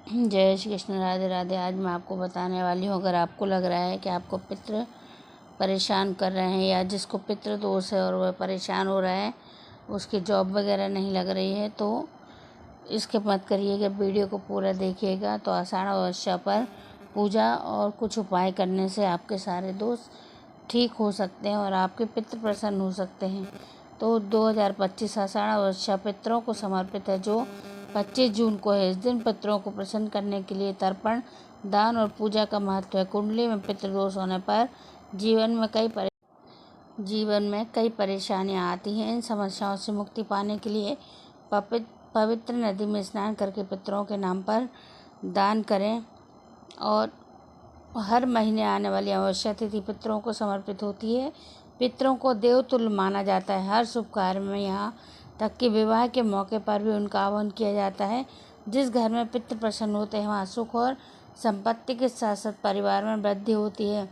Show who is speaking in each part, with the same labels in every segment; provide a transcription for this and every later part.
Speaker 1: जय श्री कृष्ण, राधे राधे। आज मैं आपको बताने वाली हूँ, अगर आपको लग रहा है कि आपको पितृ परेशान कर रहे हैं या जिसको पितृ दोष है और वह परेशान हो रहा है, उसकी जॉब वगैरह नहीं लग रही है, तो इसके मत करिएगा, वीडियो को पूरा देखिएगा। तो आषाढ़ अमावस्या पर पूजा और कुछ उपाय करने से आपके सारे दोष ठीक हो सकते हैं और आपके पितृ प्रसन्न हो सकते हैं। तो 2025 आषाढ़ अमावस्या पितरों को समर्पित है, जो 25 जून को है। इस दिन पितरों को प्रसन्न करने के लिए तर्पण, दान और पूजा का महत्व है। कुंडली में पितृदोष होने पर जीवन में कई परेशानियां आती हैं। इन समस्याओं से मुक्ति पाने के लिए पवित्र नदी में स्नान करके पितरों के नाम पर दान करें। और हर महीने आने वाली अमावस्या तिथि पितरों को समर्पित होती है। पितरों को देवतुल्य माना जाता है। हर शुभ कार्य में, यहाँ तक कि विवाह के मौके पर भी उनका आह्वान किया जाता है। जिस घर में पितृ प्रसन्न होते हैं, वहाँ सुख और संपत्ति के साथ साथ परिवार में वृद्धि होती है।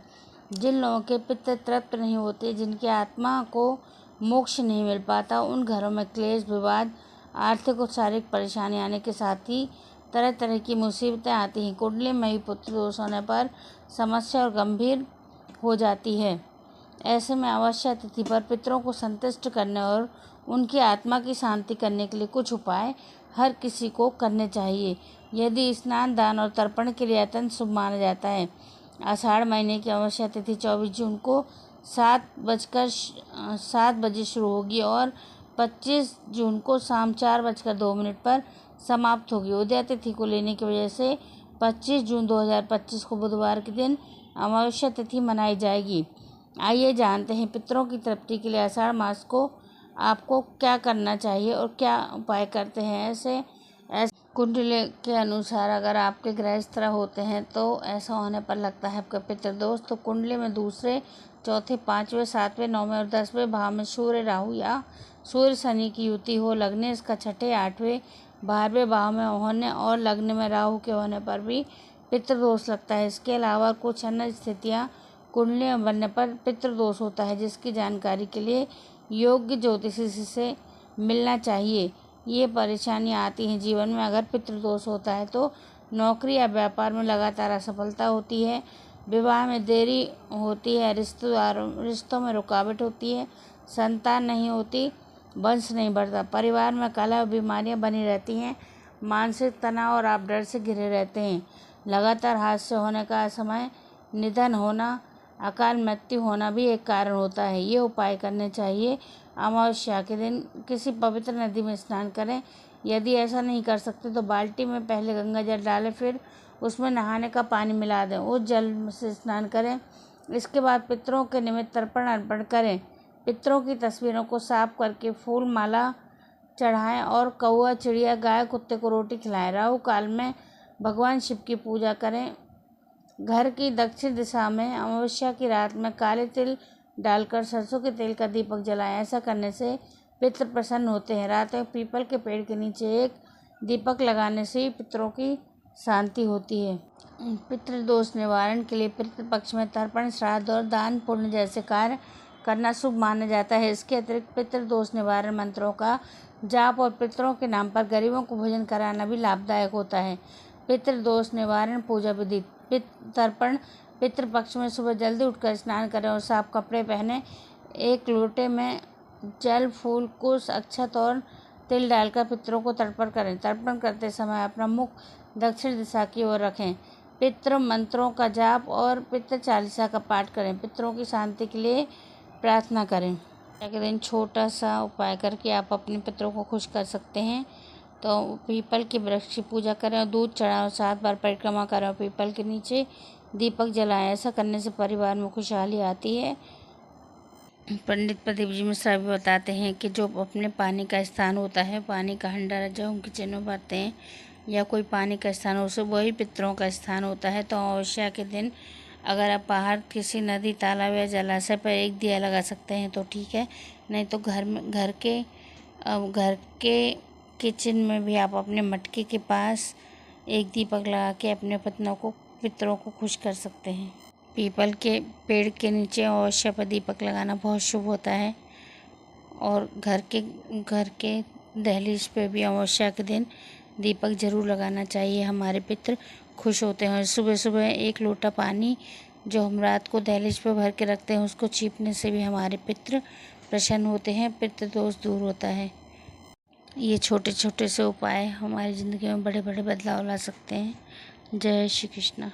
Speaker 1: जिन लोगों के पितृ तृप्त नहीं होते, जिनकी आत्मा को मोक्ष नहीं मिल पाता, उन घरों में क्लेश, विवाद, आर्थिक और शारीरिक परेशानी आने के साथ ही तरह तरह की मुसीबतें आती हैं। कुंडली में ही पुत्र दोष होने पर समस्या और गंभीर हो जाती है। ऐसे में अमावस्या तिथि पर पितरों को संतुष्ट करने और उनकी आत्मा की शांति करने के लिए कुछ उपाय हर किसी को करने चाहिए। यदि स्नान, दान और तर्पण के लिए अत्यंत शुभ माना जाता है। आषाढ़ महीने की अमावस्या तिथि 24 जून को 7 बजे शुरू होगी और 25 जून को शाम 4:02 पर समाप्त होगी। उदय तिथि को लेने की वजह से 25 जून 2025 को बुधवार के दिन अमावस्या तिथि मनाई जाएगी। आइए जानते हैं पितरों की तृप्ति के लिए आषाढ़ मास को आपको क्या करना चाहिए और क्या उपाय करते हैं। ऐसे कुंडली के अनुसार अगर आपके ग्रह इस तरह होते हैं तो ऐसा होने पर लगता है आपका पितृदोष। तो कुंडली में दूसरे, चौथे, 5वें, 7वें, 9वें और 10वें भाव में सूर्य राहु या सूर्य शनि की युति हो, लग्न इसका 6ठे, 8वें, 12वें भाव में होने और लग्न में राहु के होने पर भी पितृदोष लगता है। इसके अलावा कुछ अन्य स्थितियाँ कुंडली में बनने पर पितृदोष होता है, जिसकी जानकारी के लिए योग्य ज्योतिषी से मिलना चाहिए। ये परेशानियाँ आती हैं जीवन में। अगर पितृदोष होता है तो नौकरी या व्यापार में लगातार असफलता होती है, विवाह में देरी होती है, रिश्तों में रुकावट होती है, संतान नहीं होती, वंश नहीं बढ़ता, परिवार में कलह और बीमारियाँ बनी रहती हैं, मानसिक तनाव और आप डर से घिरे रहते हैं, लगातार हादसे होने का असमय निधन होना, अकाल मृत्यु होना भी एक कारण होता है। ये उपाय करने चाहिए। अमावस्या के दिन किसी पवित्र नदी में स्नान करें। यदि ऐसा नहीं कर सकते तो बाल्टी में पहले गंगा जल डालें, फिर उसमें नहाने का पानी मिला दें, उस जल से स्नान करें। इसके बाद पितरों के निमित्त तर्पण अर्पण करें। पितरों की तस्वीरों को साफ करके फूल माला चढ़ाएं और कौआ, चिड़िया, गाय, कुत्ते को रोटी खिलाएं। राहु काल में भगवान शिव की पूजा करें। घर की दक्षिण दिशा में अमावस्या की रात में काले तिल डालकर सरसों के तेल का दीपक जलाएं। ऐसा करने से पितृ प्रसन्न होते हैं। रात में पीपल के पेड़ के नीचे एक दीपक लगाने से ही पितरों की शांति होती है। पितृदोष निवारण के लिए पितृपक्ष में तर्पण, श्राद्ध और दान पुण्य जैसे कार्य करना शुभ माना जाता है। इसके अतिरिक्त पितृदोष निवारण मंत्रों का जाप और पितरों के नाम पर गरीबों को भोजन कराना भी लाभदायक होता है। पितृदोष निवारण पूजा विधि। तर्पण। पितृपक्ष में सुबह जल्दी उठकर स्नान करें और साफ कपड़े पहने। एक लोटे में जल, फूल, कुश, अक्षत और तिल डालकर पितरों को तर्पण करें। तर्पण करते समय अपना मुख दक्षिण दिशा की ओर रखें। पितृ मंत्रों का जाप और पितृ चालीसा का पाठ करें। पितरों की शांति के लिए प्रार्थना करें। एक दिन छोटा सा उपाय करके आप अपने पितरों को खुश कर सकते हैं। तो पीपल के वृक्ष की पूजा करें और दूध चढ़ाएं और 7 बार परिक्रमा करें और पीपल के नीचे दीपक जलाएं। ऐसा करने से परिवार में खुशहाली आती है। पंडित प्रदीप जी मिश्रा भी बताते हैं कि जो अपने पानी का स्थान होता है, पानी का हंडा जो हम किचन में भरते हैं या कोई पानी का स्थान हो, उसे वही पितरों का स्थान होता है। तो अमावस्या के दिन अगर आप बाहर किसी नदी, तालाब या जलाशय पर एक दिया लगा सकते हैं तो ठीक है, नहीं तो घर के किचन में भी आप अपने मटके के पास एक दीपक लगा के अपने पितरों को खुश कर सकते हैं। पीपल के पेड़ के नीचे अमावस्या पर दीपक लगाना बहुत शुभ होता है। और घर के दहलीज पे भी अमावस्या के दिन दीपक जरूर लगाना चाहिए। हमारे पितृ खुश होते हैं। सुबह सुबह 1 लोटा पानी जो हम रात को दहलीज पर भर के रखते हैं, उसको छीपने से भी हमारे पितृ प्रसन्न होते हैं, पितृ दोष दूर होता है। ये छोटे छोटे से उपाय हमारी ज़िंदगी में बड़े बड़े बदलाव ला सकते हैं। जय श्री कृष्ण।